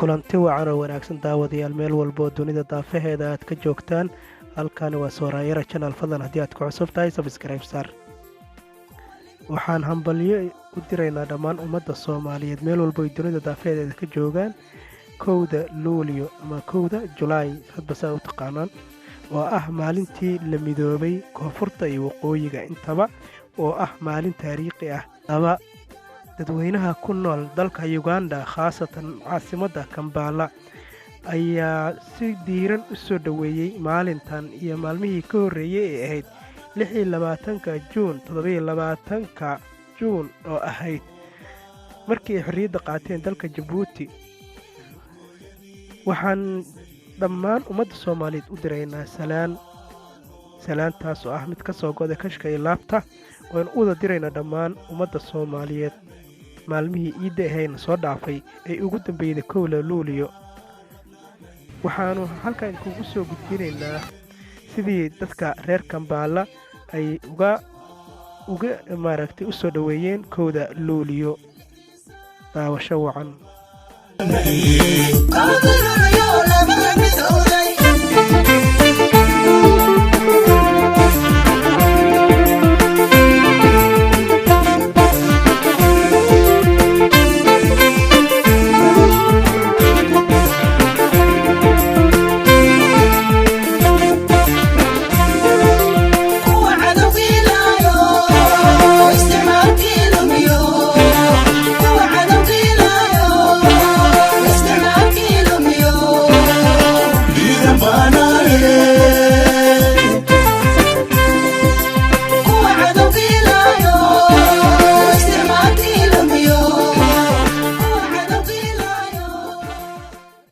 kulanti wacan oo wanaagsan daawadayaal meel walba oo dunida daafaheeda aad ka joogtaan. halkani waa Sooraayara channel, fadlan haddii aad ku cusub tahay subscribe saar. waxaan hambalyo u diraynaa dhammaan ummadda Soomaaliyeed meel walba oo dunida daafaheeda ka joogaan 1 Luulyo ama 1 Julaay hadba saa u taqaanaan, oo ah maalintii la midoobay koonfurta iyo waqooyiga intaba, oo ah maalin taariikhi ah. dadweynaha ku nool dalka Uganda, khaasatan caasimadda Kampala, ayaa si diiran u soo dhaweeyay maalintan iyo maalmihii ka horreeyay ee ahayd 26 Juun 27 Juun oo ahayd markii ay xorriyadda qaateen dalka Jabuuti. waxaan dhammaan ummadda Soomaaliyeed u diraynaa salaantaas oo ah mid ka soo go'day kashka iyo laabta, oo u wada diraynaa dhammaan ummadda Soomaaliyeed maalmihii ciidda ahayna soo dhaafay ay ugu dambeeyday 1 Luulyo. waxaanu halkan kugu soo gudbinaynaa sidii dadka reer Kampala ay uga u soo dhaweeyeen 1 Luulyo. daawasho wacan.